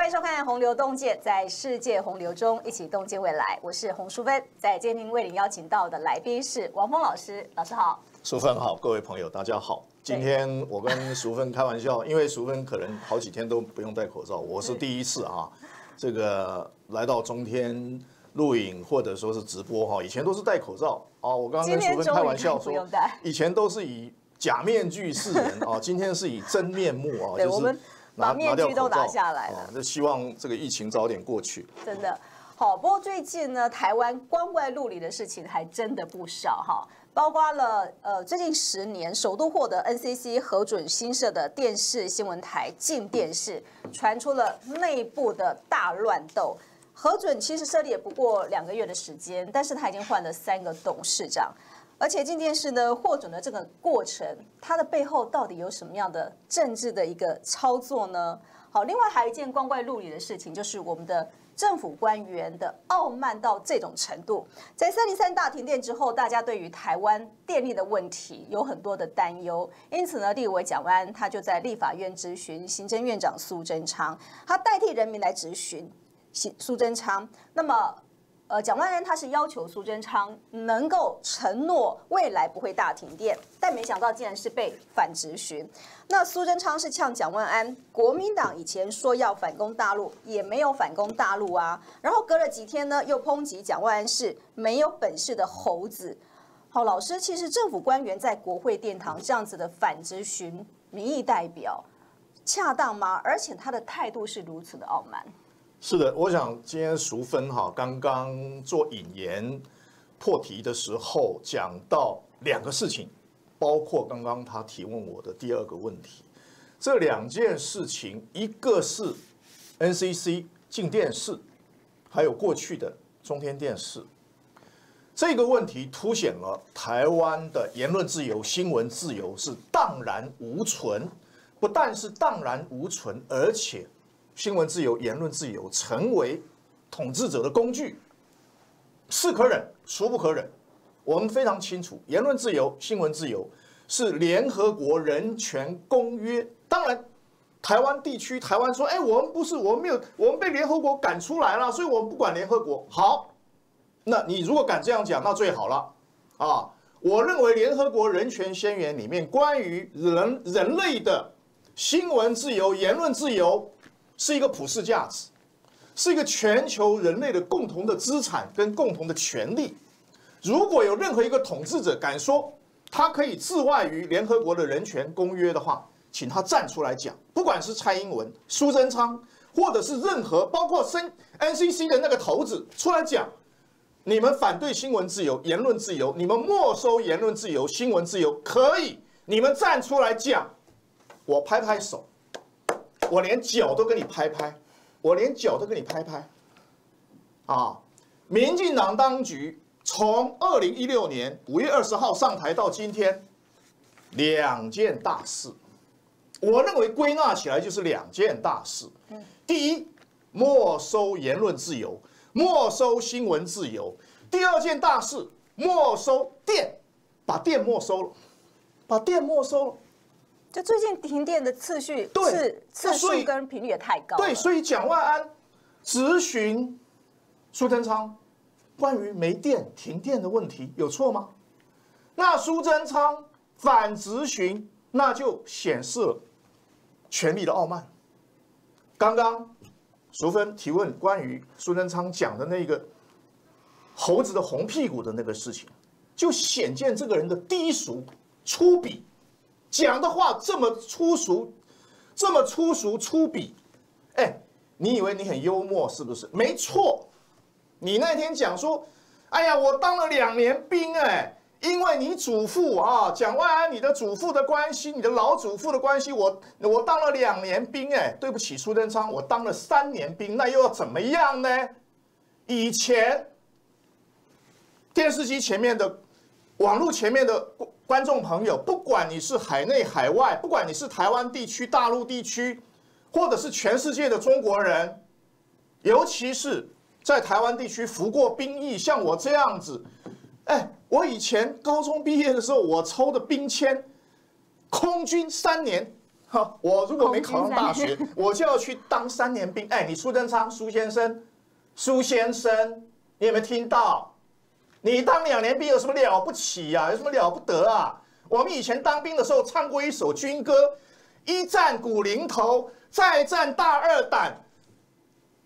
欢迎收看《洪流洞见》，在世界洪流中一起洞见未来。我是洪淑芬，在今天为您邀请到的来宾是王峰老师，老师好。淑芬好，各位朋友大家好。今天我跟淑芬开玩笑，因为淑芬可能好几天都不用戴口罩，我是第一次啊，这个来到中天录影或者说是直播哈，以前都是戴口罩啊。我刚刚跟淑芬开玩笑说，以前都是以假面具示人啊，今天是以真面目啊，对，我们把面具都拿下来了。就希望这个疫情早点过去。真的好，不过最近呢，台湾光怪陆离的事情还真的不少哈。包括了最近10年首度获得 NCC 核准新设的电视新闻台镜电视，传出了内部的大乱斗。核准其实设立也不过2个月的时间，但是他已经换了3个董事长，而且镜电视呢获准的这个过程，它的背后到底有什么样的政治的一个操作呢？好，另外还有一件光怪陆离的事情，就是我们的政府官员的傲慢到这种程度，在303大停电之后，大家对于台湾电力的问题有很多的担忧，因此呢，立委蒋万安他就在立法院质询行政院长苏贞昌，他代替人民来质询苏贞昌。那么，蒋万安他是要求苏贞昌能够承诺未来不会大停电，但没想到竟然是被反质询。那苏贞昌是呛蒋万安，国民党以前说要反攻大陆，也没有反攻大陆啊。然后隔了几天呢，又抨击蒋万安是没有本事的猴子。好，老师，其实政府官员在国会殿堂这样子的反质询民意代表，恰当吗？而且他的态度是如此的傲慢。是的，我想今天淑芬刚刚做引言破题的时候讲到2个事情，包括刚刚他提问我的第2个问题。这2件事情，一个是 NCC 镜电视，还有过去的中天电视。这个问题凸显了台湾的言论自由、新闻自由是荡然无存，不但是荡然无存，而且新闻自由、言论自由成为统治者的工具，是可忍，孰不可忍。我们非常清楚，言论自由、新闻自由是联合国人权公约。当然，台湾地区，台湾说，我们不是，我们没有，我们被联合国赶出来了，所以我们不管联合国。好，那你如果敢这样讲，那最好了啊。我认为联合国人权宣言里面关于人类的新闻自由、言论自由，是一个普世价值，是一个全球人类的共同的资产跟共同的权利。如果有任何一个统治者敢说他可以自外于联合国的人权公约的话，请他站出来讲，不管是蔡英文、苏贞昌，或者是任何包括NCC 的那个头子出来讲，你们反对新闻自由、言论自由，你们没收言论自由、新闻自由，可以，你们站出来讲，我拍拍手。我连脚都跟你拍拍，我连脚都跟你拍拍，啊！民进党当局从2016年5月20号上台到今天，2件大事，我认为归纳起来就是2件大事。第一，没收言论自由，没收新闻自由；第2件大事，没收电，把电没收了，把电没收了。就最近停电的次数跟频率也太高了。对，所以蒋万安质询苏贞昌关于没电、停电的问题有错吗？那苏贞昌反质询，那就显示了权力的傲慢。刚刚淑芬提问关于苏贞昌讲的那个猴子的红屁股的那个事情，就显见这个人的低俗、粗鄙。讲的话这么粗俗，这么粗俗粗鄙，你以为你很幽默是不是？没错，你那天讲说，哎呀，我当了2年兵，因为你祖父啊，蒋万安你的祖父的关系，你的老祖父的关系，我当了2年兵，对不起苏贞昌，我当了3年兵，那又要怎么样呢？以前电视机前面的、网络前面的观众朋友，不管你是海内海外，不管你是台湾地区、大陆地区，或者是全世界的中国人，尤其是在台湾地区服过兵役，像我这样子，我以前高中毕业的时候，我抽的兵签，空军3年，我如果没考上大学，我就要去当3年兵。哎，你苏贞昌苏先生，你有没有听到？你当2年兵有什么了不起呀？有什么了不得啊？我们以前当兵的时候唱过一首军歌：一战古林头，再战大二胆，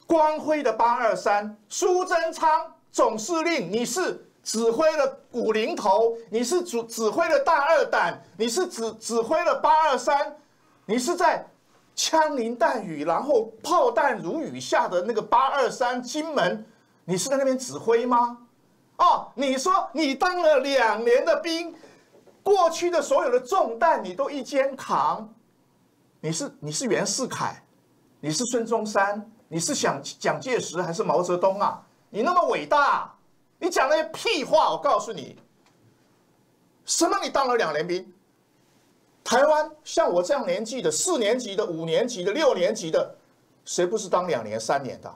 光辉的823。苏贞昌总司令，你是指挥了古林头，你是指挥了大二胆，你是指挥了823，你是在枪林弹雨，然后炮弹如雨下的那个823金门，你是在那边指挥吗？哦，你说你当了2年的兵，过去的所有的重担你都一肩扛，你是袁世凯，你是孙中山，你是蒋介石还是毛泽东啊？你那么伟大，你讲那些屁话，我告诉你，什么你当了2年兵？台湾像我这样年纪的，4年级的、5年级的、6年级的，谁不是当2年、3年的？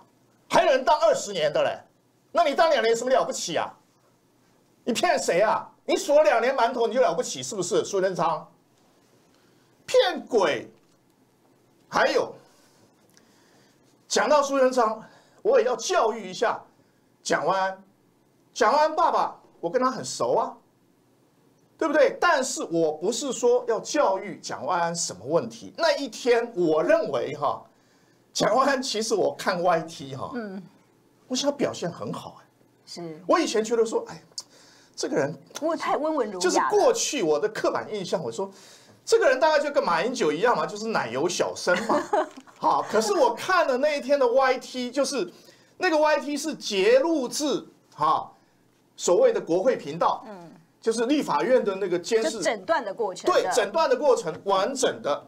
还有人当20年的嘞？那你当2年有什么了不起啊？你骗谁啊？你数了2年馒头你就了不起是不是？苏贞昌骗鬼！还有，讲到苏贞昌，我也要教育一下蒋万安。蒋万安爸爸，我跟他很熟啊，对不对？但是我不是说要教育蒋万安什么问题。那一天，我认为蒋万安其实我看 YT 我想他表现很好是我以前觉得说，哎，这个人太温文儒雅了，就是过去我的刻板印象，我说这个人大概就跟马英九一样嘛，就是奶油小生嘛。好，可是我看了那一天的 YT， 就是那个 YT 是截录自所谓的国会频道，就是立法院的那个监视诊断的过程，对，诊断的过程完整的，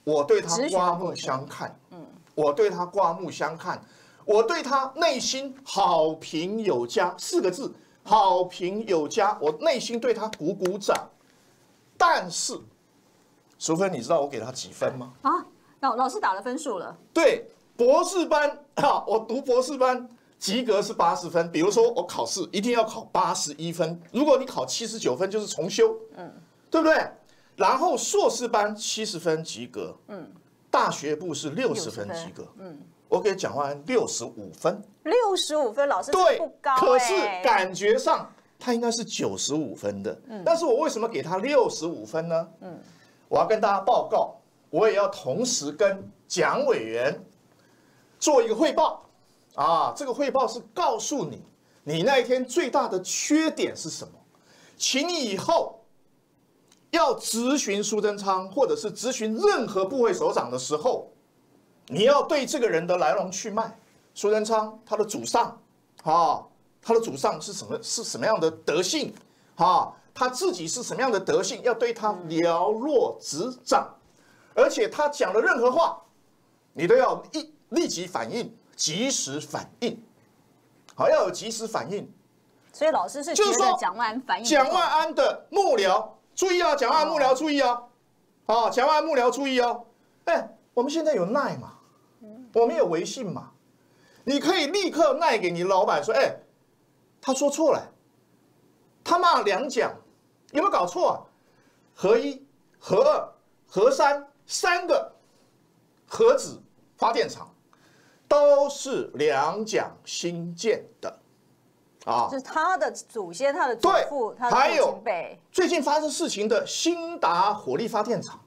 我对他刮目相看，我对他刮目相看，我对他内心好评有加，4个字，好评有加，我内心对他鼓鼓掌。但是，淑芬，你知道我给他几分吗？啊，老师打了分数了。对，博士班我读博士班及格是80分，比如说我考试一定要考81分，如果你考79分就是重修，对不对？然后硕士班70分及格，大学部是60分及格，我给蒋万安65分，65分，老师对不高，可是感觉上他应该是95分的，但是我为什么给他65分呢？我要跟大家报告，我也要同时跟蒋委员做一个汇报这个汇报是告诉你，你那一天最大的缺点是什么，请你以后要质询苏贞昌，或者是质询任何部会首长的时候，你要对这个人的来龙去脉，苏贞昌他的祖上他的祖上是什么样的德性他自己是什么样的德性，要对他了若指掌，而且他讲的任何话，你都要立即反应，及时反应，要有及时反应。所以老师是觉得蒋万安反应，蒋万安的幕僚注意蒋万安幕僚注意蒋万安幕僚注意我们现在有赖嘛，我们有微信嘛，你可以立刻赖给你老板说，他说错了，他骂2蒋，有没有搞错核1、核2、核3个核子发电厂都是2蒋新建的就是他的祖先、他的祖父、他的父亲辈。最近发生事情的兴达火力发电厂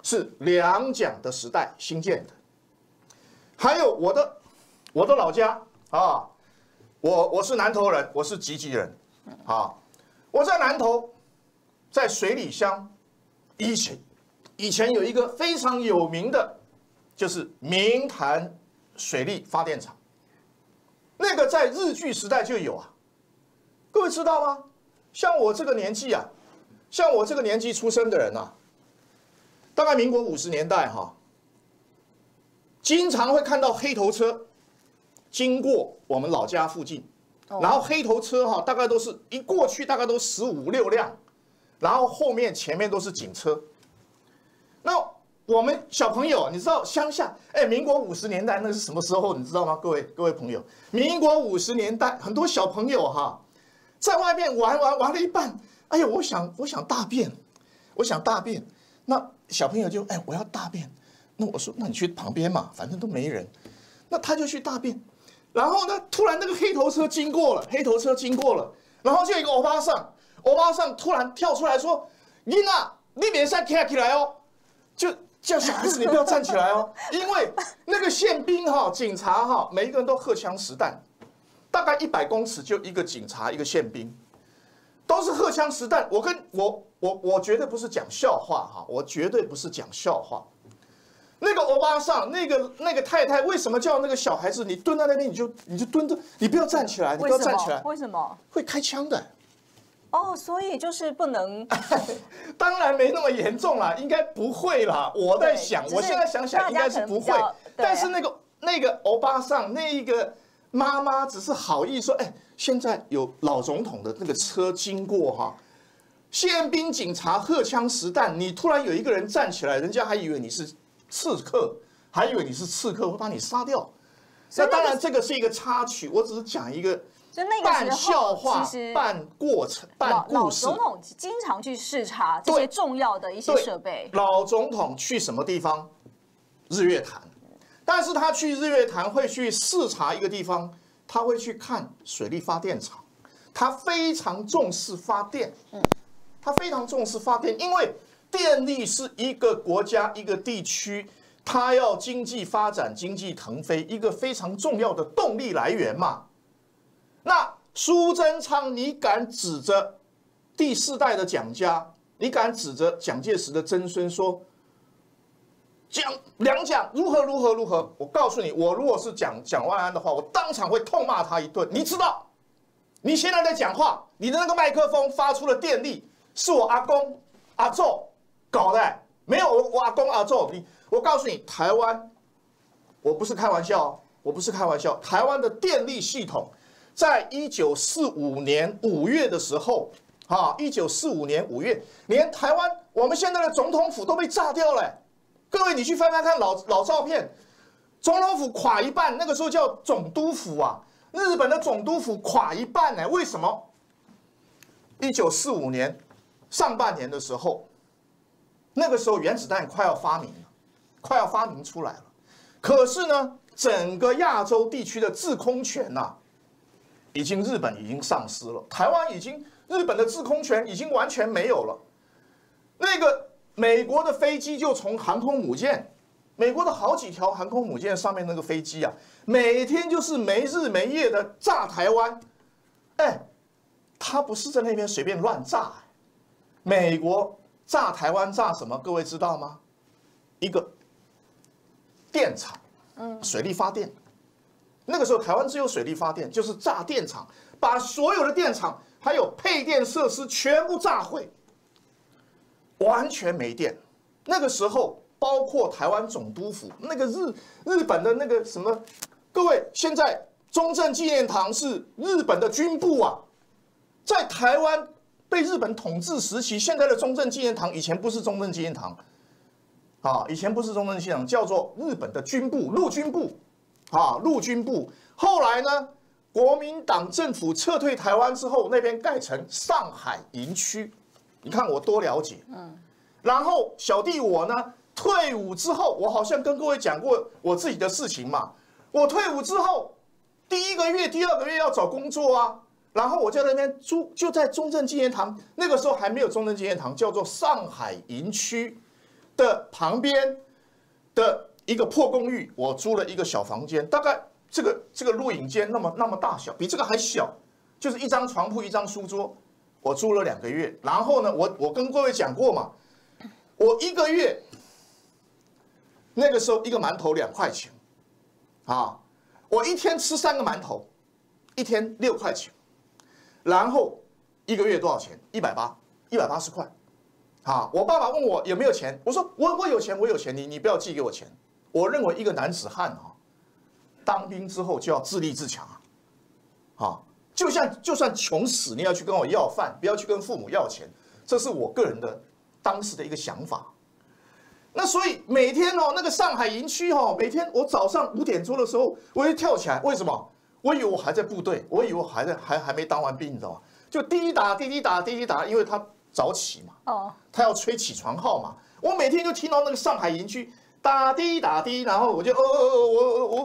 是2蒋的时代新建的，还有我的老家我是南投人，我是集集人我在南投，在水里乡，以前有一个非常有名的，就是明潭水力发电厂，那个在日据时代就有各位知道吗？像我这个年纪出生的人大概民国50年代经常会看到黑头车经过我们老家附近，然后黑头车大概都是一过去大概都15、16辆，然后后面前面都是警车。那我们小朋友，你知道乡下，民国50年代那是什么时候？你知道吗？各位朋友，民国50年代很多小朋友在外面玩了一半，哎呦，我想大便，那小朋友就我要大便，那我说那你去旁边嘛，反正都没人，那他就去大便。然后呢，突然那个黑头车经过了，然后就有一个欧巴桑突然跳出来说：“囡仔，你别再站起来哦！”就叫小孩子你不要站起来哦，因为那个宪兵警察每一个人都荷枪实弹，大概100公尺就一个警察一个宪兵，都是荷枪实弹。我绝对不是讲笑话我绝对不是讲笑话。那个欧巴桑，那个太太，为什么叫那个小孩子你蹲在那边你就蹲着，你不要站起来，你不要站起来？为什么？会开枪的。所以就是不能。当然没那么严重啦，应该不会啦。我在想，我现在想想应该是不会。但是那个欧巴桑，那一个妈妈只是好意说，现在有老总统的那个车经过宪兵警察荷枪实弹，你突然有一个人站起来，人家还以为你是刺客，会把你杀掉。那当然这个是一个插曲，我只是讲一个。就那个半笑话、半过程、半故事。老总统经常去视察这些重要的一些设备。老总统去什么地方？日月潭。但是他去日月潭会去视察一个地方，他会去看水力发电厂。他非常重视发电，因为电力是一个国家、一个地区，它要经济发展、经济腾飞一个非常重要的动力来源嘛。那苏贞昌，你敢指着第4代的蒋家，你敢指着蒋介石的曾孙说两蒋如何？我告诉你，我如果是蒋万安的话，我当场会痛骂他一顿。你知道，你现在在讲话，你的那个麦克风发出的电力是我阿公阿祖搞的，没有我阿公阿祖。我告诉你，台湾，我不是开玩笑，台湾的电力系统。在1945年5月的时候，1945年5月，连台湾我们现在的总统府都被炸掉了。各位，你去翻翻看老照片，总统府垮一半，那个时候叫总督府啊，日本的总督府垮一半呢。为什么？1945年上半年的时候，那个时候原子弹快要发明出来了，可是呢，整个亚洲地区的制空权日本已经丧失了，台湾日本的制空权已经完全没有了。那个美国的飞机就从航空母舰，美国的好几条航空母舰上面那个飞机每天就是没日没夜的炸台湾。他不是在那边随便乱炸，美国炸台湾炸什么？各位知道吗？一个电厂，水力发电。那个时候台湾只有水力发电，就是炸电厂，把所有的电厂还有配电设施全部炸毁，完全没电。那个时候包括台湾总督府，那个日本的那个什么，各位，现在中正纪念堂是日本的军部在台湾被日本统治时期，现在的中正纪念堂以前不是中正纪念堂，以前不是中正纪念堂，叫做日本的军部，陆军部。陆军部。后来呢，国民党政府撤退台湾之后，那边盖成上海营区。你看我多了解。然后小弟我呢，退伍之后，我好像跟各位讲过我自己的事情嘛。我退伍之后，第1个月、第2个月要找工作然后我在那边住，就在中正纪念堂，那个时候还没有中正纪念堂，叫做上海营区的旁边的一个破公寓，我租了一个小房间，大概这个录影间那么大小，比这个还小，就是一张床铺一张书桌，我租了2个月。然后呢，我跟各位讲过嘛，我1个月那个时候一个馒头2块钱，我1天吃3个馒头，1天6块钱，然后1个月多少钱？180块。我爸爸问我有没有钱，我说我有钱，你不要寄给我钱。我认为一个男子汉当兵之后就要自立自强就算穷死，你要去跟我要饭，不要去跟父母要钱，这是我个人的当时的一个想法。那所以每天那个上海营区每天我早上5点多的时候，我就跳起来，为什么？我以为我还在部队，我以为我还没当完兵，你知道吗？就滴滴打，因为他早起嘛，哦，他要吹起床号嘛。我每天就听到那个上海营区打的打的，然后我就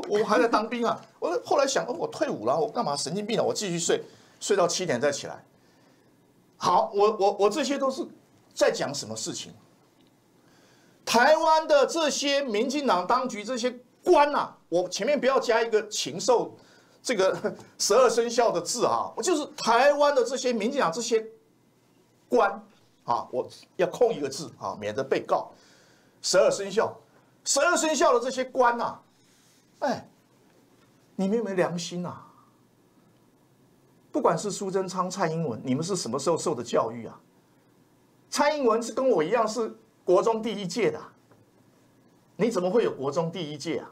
我还在当兵啊。我后来想，我退伍了，我干嘛神经病啊？我继续睡到7点再起来。好，我这些都是在讲什么事情？台湾的这些民进党当局这些官啊，我前面不要加一个禽兽这个12生肖的字啊，我就是台湾的这些民进党这些官啊，我要空一个字啊，免得被告。12生肖的这些官啊，哎，你们有没有良心啊？不管是苏贞昌、蔡英文，你们是什么时候受的教育啊？蔡英文是跟我一样是国中第1届的啊，你怎么会有国中第1届啊？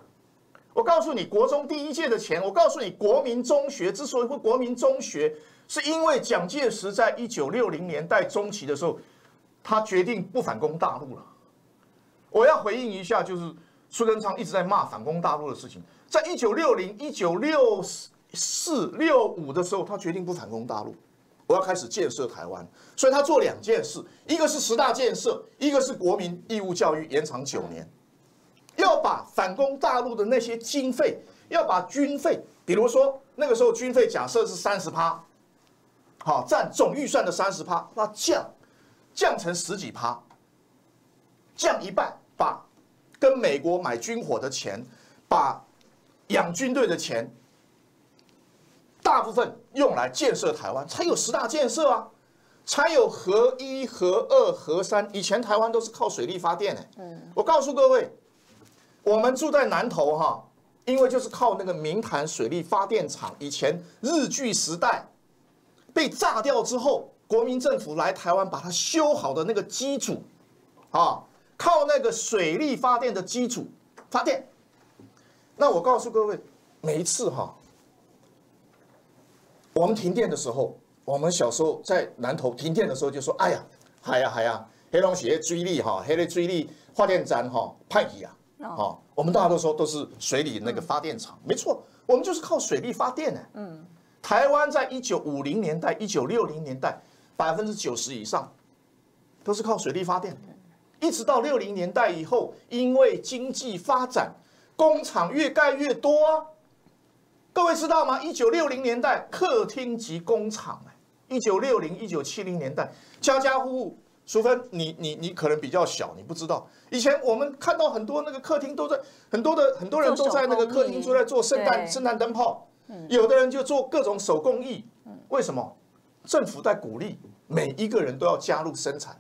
我告诉你，国中第1届的钱，我告诉你，国民中学之所以会国民中学，是因为蒋介石在1960年代中期的时候，他决定不反攻大陆了。我要回应一下，就是苏贞昌一直在骂反攻大陆的事情，在1960、1964、65的时候，他决定不反攻大陆，我要开始建设台湾，所以他做2件事，一个是10大建设，一个是国民义务教育延长9年，要把反攻大陆的那些经费，要把军费，比如说那个时候军费假设是30%，好，占总预算的30%，那降成10几%，降一半，把跟美国买军火的钱，把养军队的钱，大部分用来建设台湾，才有10大建设啊，才有核1、核2、核3。以前台湾都是靠水力发电我告诉各位，我们住在南投哈，因为就是靠那个明潭水力发电厂，以前日据时代被炸掉之后，国民政府来台湾把它修好的那个基础啊。靠那个水力发电的基础发电，那我告诉各位，每一次我们停电的时候，我们小时候在南投停电的时候就说，哎呀，黑龙江水力黑的水力发电站派去啊，我们大家都说都是水里那个发电厂，没错，我们就是靠水力发电台湾在1950年代、1960年代90%以上都是靠水力发电的。一直到60年代以后，因为经济发展，工厂越盖越多啊。各位知道吗？1960年代客厅级工厂，1960、1970年代，家家户户，淑芬，你可能比较小，你不知道。以前我们看到很多那个客厅都在，很多人都在那个客厅都在做圣诞灯泡，有的人就做各种手工艺。为什么？政府在鼓励每一个人都要加入生产。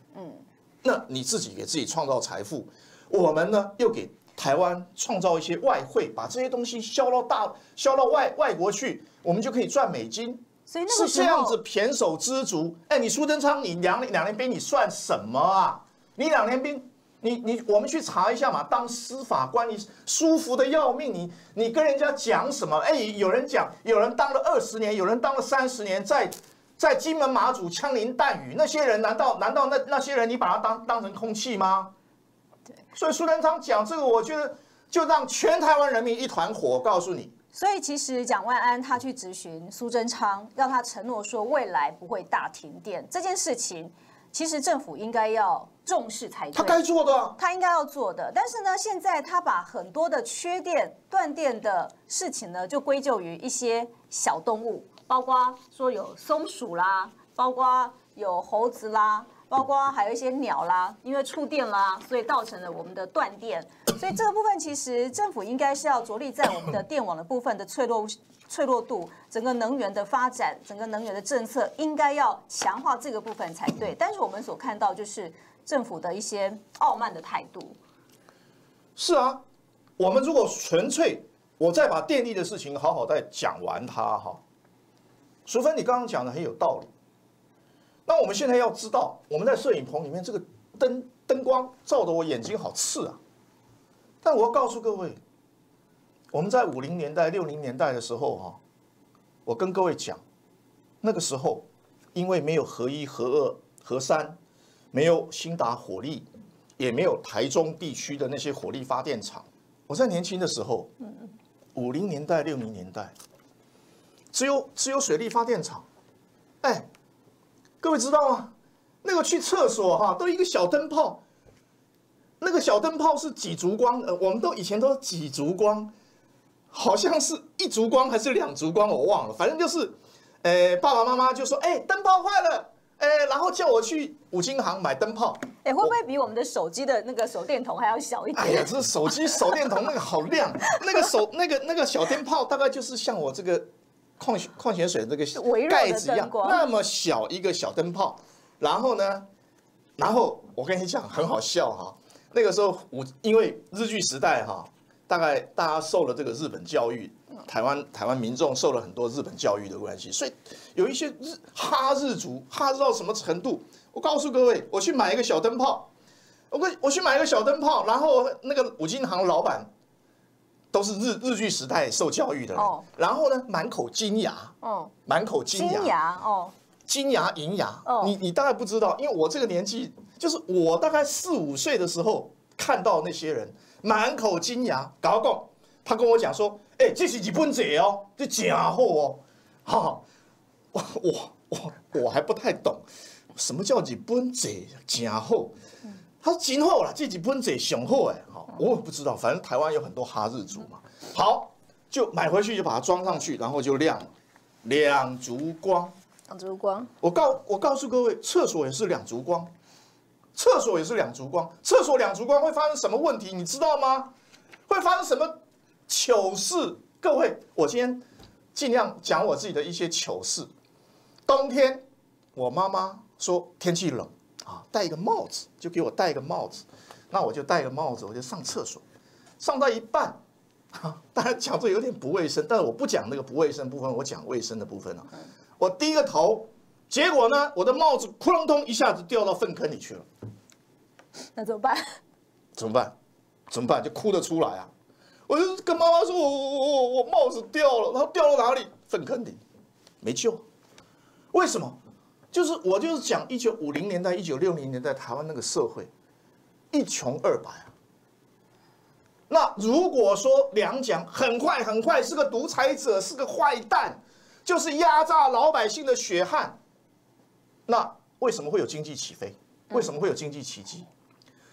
那你自己给自己创造财富，我们呢又给台湾创造一些外汇，把这些东西销到外国去，我们就可以赚美金。所以那个是这样子胼手知足。你苏贞昌，你两年兵你算什么啊？你2年兵，我们去查一下嘛。当司法官，你舒服的要命，你跟人家讲什么？有人讲，有人当了20年，有人当了30年，在金门马祖枪林弹雨，那些人难道那些人你把他当成空气吗？对。所以苏贞昌讲这个，我觉得就让全台湾人民一团火。告诉你。所以其实蒋万安他去质询苏贞昌，让他承诺说未来不会大停电这件事情，其实政府应该要重视才对。他该做的，他应该要做的。但是呢，现在他把很多的缺电、断电的事情呢，就归咎于一些小动物。包括说有松鼠啦，包括有猴子啦，包括还有一些鸟啦，因为触电啦，所以造成了我们的断电。所以这个部分其实政府应该是要着力在我们的电网的部分的脆弱度，整个能源的发展，整个能源的政策应该要强化这个部分才对。但是我们所看到就是政府的一些傲慢的态度。是啊，我们如果纯粹，我再把电力的事情好好再讲完它淑芬，你刚刚讲的很有道理。那我们现在要知道，我们在摄影棚里面这个灯光照得我眼睛好刺啊。但我要告诉各位，我们在50年代、60年代的时候我跟各位讲，那个时候因为没有核1、核2、核3，没有兴达火力，也没有台中地区的那些火力发电厂。我在年轻的时候，50年代、60年代。只有水力发电厂，各位知道吗？那个去厕所哈，都一个小灯泡，那个小灯泡是几烛光？我们以前都是几烛光，好像是1烛光还是2烛光，我忘了，反正就是，爸爸妈妈就说，灯泡坏了，然后叫我去五金行买灯泡。会不会比我们的手机的那个手电筒还要小一点？哎呀，这手机手电筒那个好亮，那个小灯泡大概就是像我这个矿泉水这个盖子一样，那么小一个小灯泡。然后呢，我跟你讲很好笑哈，那个时候因为日据时代哈，大概大家受了这个日本教育，台湾民众受了很多日本教育的关系，所以有一些哈日族哈日到什么程度？我告诉各位，我去买一个小灯泡，我去买一个小灯泡，然后那个五金行老板都是日据时代受教育的人，然后呢满口金牙，满口金牙，金牙银牙，你大概不知道，因为我这个年纪，就是我大概4、5岁的时候看到那些人满口金牙，搞讲，他跟我讲说，这是日本纸哦，这假货哦，我还不太懂。什么叫日本纸假货？他说真好啦，这日本纸上好哎，我也不知道，反正台湾有很多哈日族嘛。好，就买回去就把它装上去，然后就亮了，2烛光。2烛光。我告诉各位，厕所也是2烛光，厕所也是2烛光，厕所2烛光会发生什么问题？你知道吗？会发生什么糗事？各位，我今天尽量讲我自己的一些糗事。冬天，我妈妈说天气冷啊，戴一个帽子，就给我戴一个帽子。那我就戴个帽子，我就上厕所，上到一半，当然讲这有点不卫生，但是我不讲那个不卫生部分，我讲卫生的部分啊。我低个头，结果呢，我的帽子扑隆通一下子掉到粪坑里去了。那怎么办？怎么办？怎么办？就哭得出来啊！我就跟妈妈说，我帽子掉了，然后掉到哪里？粪坑里，没救。为什么？我就是讲1950年代、1960年代台湾那个社会，一穷二白啊。那如果说两蒋很快是个独裁者，是个坏蛋，就是压榨老百姓的血汗，那为什么会有经济起飞？为什么会有经济奇迹？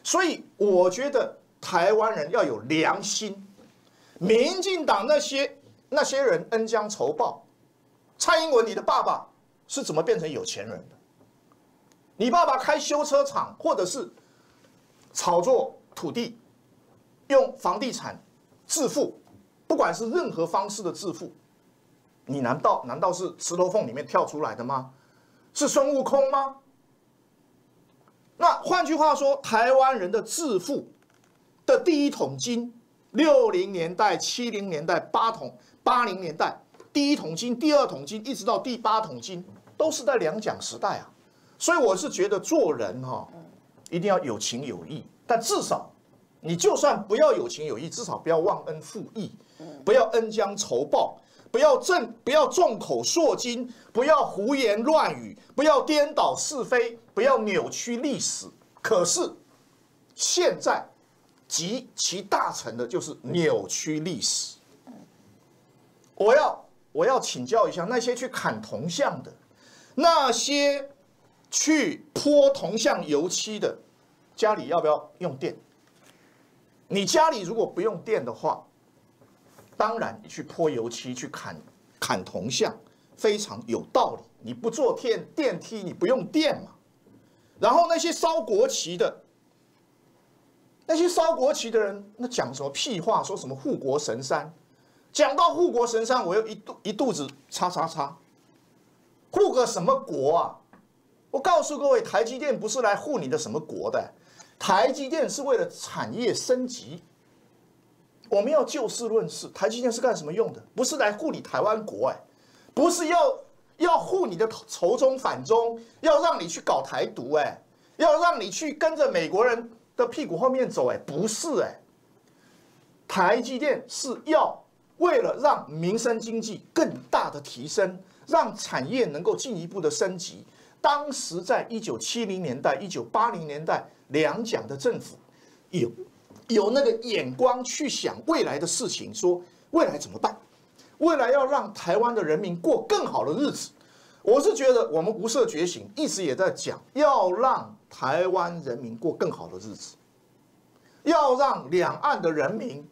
所以我觉得台湾人要有良心。民进党那些人恩将仇报，蔡英文你的爸爸是怎么变成有钱人的？你爸爸开修车厂，或者是炒作土地，用房地产致富，不管是任何方式的致富，你难道是石头缝里面跳出来的吗？是孙悟空吗？那换句话说，台湾人的致富的第一桶金，60年代、70年代、80年代，第一桶金、第二桶金，一直到第8桶金，都是在两蒋时代啊。所以我是觉得做人一定要有情有义，但至少你就算不要有情有义，至少不要忘恩负义，不要恩将仇报，不要众口铄金，不要胡言乱语，不要颠倒是非，不要扭曲历史。可是现在集其大成的就是扭曲历史。我要请教一下那些去砍铜像的，那些去泼铜像油漆的，家里要不要用电？你家里如果不用电的话，当然你去泼油漆去砍铜像非常有道理。你不坐电梯，你不用电嘛。然后那些烧国旗的人，那讲什么屁话？说什么护国神山？讲到护国神山，我又一肚子叉叉叉。护个什么国啊？我告诉各位，台积电不是来护你的什么国的，台积电是为了产业升级。我们要就事论事，台积电是干什么用的？不是来护你台湾国不是要护你的仇中反中，要让你去搞台独要让你去跟着美国人的屁股后面走不是台积电是要为了让民生经济更大的提升，让产业能够进一步的升级。当时在1970年代、1980年代，两蒋的政府有那个眼光去想未来的事情，说未来怎么办？未来要让台湾的人民过更好的日子，我是觉得我们无色觉醒一直也在讲，要让台湾人民过更好的日子，要让两岸的人民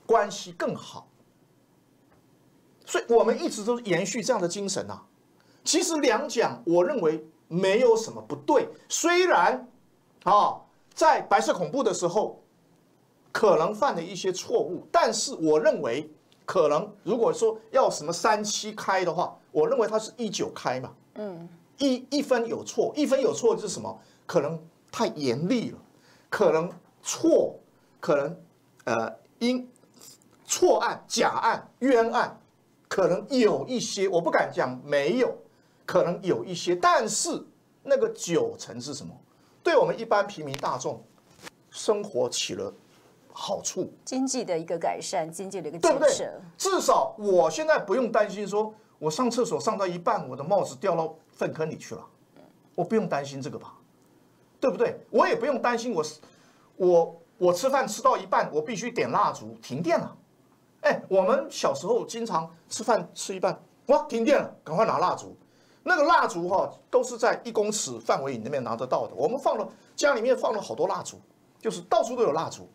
关系更好，所以我们一直都延续这样的精神啊。其实两蒋，我认为没有什么不对，虽然在白色恐怖的时候可能犯了一些错误，但是我认为可能如果说要什么37开的话，我认为它是19开嘛，一分有错，一分有错是什么？可能太严厉了，可能可能错案、假案、冤案，可能有一些，我不敢讲没有，可能有一些，但是那个90%是什么？对我们一般平民大众生活起了好处，经济的一个改善，经济的一个对不对？建设。至少我现在不用担心说，我上厕所上到一半，我的帽子掉到粪坑里去了，我不用担心这个吧，对不对？我也不用担心我吃饭吃到一半，我必须点蜡烛，停电了。哎，我们小时候经常吃饭吃一半，哇，停电了，赶快拿蜡烛。那个蜡烛都是在1公尺范围里面拿得到的。我们家里面放了好多蜡烛，就是到处都有蜡烛，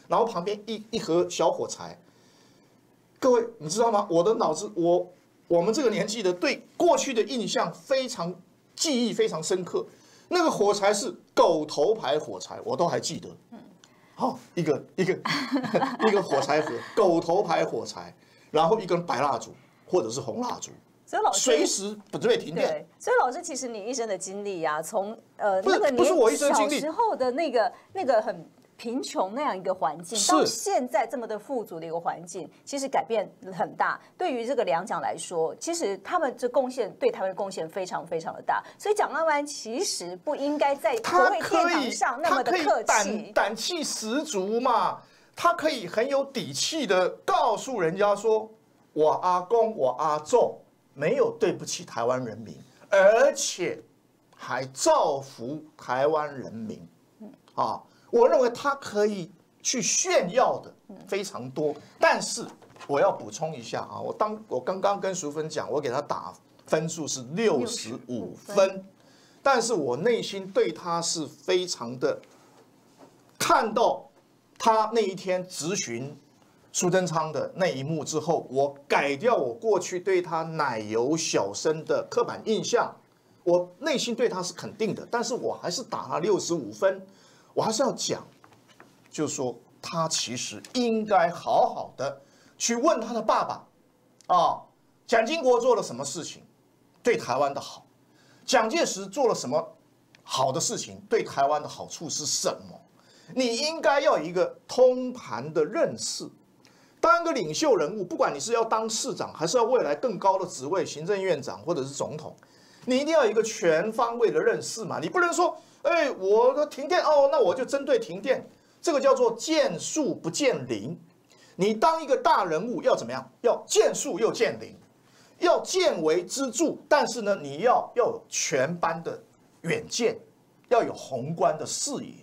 然后旁边一盒小火柴。各位，你知道吗？我的脑子，我们这个年纪的对过去的印象记忆非常深刻。那个火柴是狗头牌火柴，我都还记得。一个火柴盒，狗头牌火柴，然后一根白蜡烛或者是红蜡烛。所以老师随时不会停电。对，所以老师其实你一生的经历啊，从不是我一生经历，小时候的那个很贫穷那样一个环境，到现在这么的富足的一个环境，其实改变很大。对于这个两蒋来说，其实他们这贡献对台湾的贡献非常非常的大。所以蒋万安其实不应该在国会殿堂上那么的客气，胆气十足嘛，他可以很有底气的告诉人家说，我阿公我阿祖没有对不起台湾人民，而且还造福台湾人民我认为他可以去炫耀的非常多，但是我要补充一下我刚刚跟淑芬讲，我给他打分数是65分，但是我内心对他是非常的，看到他那一天质询苏贞昌的那一幕之后，我改掉我过去对他奶油小生的刻板印象，我内心对他是肯定的，但是我还是打他65分。我还是要讲，就是说他其实应该好好的去问他的爸爸蒋经国做了什么事情对台湾的好，蒋介石做了什么好的事情对台湾的好处是什么？你应该要有一个通盘的认识。当一个领袖人物，不管你是要当市长，还是要未来更高的职位，行政院长或者是总统，你一定要有一个全方位的认识嘛。你不能说，我的停电那我就针对停电，这个叫做见树不见林。你当一个大人物要怎么样？要见树又见林，要见微知著，但是呢，你要有全班的远见，要有宏观的视野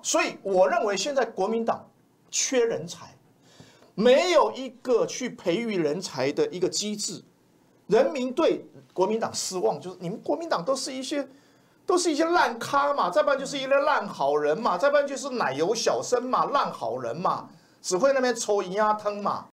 所以我认为现在国民党缺人才。没有一个去培育人才的一个机制，人民对国民党失望，就是你们国民党都是一些烂咖嘛，再不然就是一些烂好人嘛，再不然就是奶油小生嘛，烂好人嘛，只会那边抽银鸭汤嘛。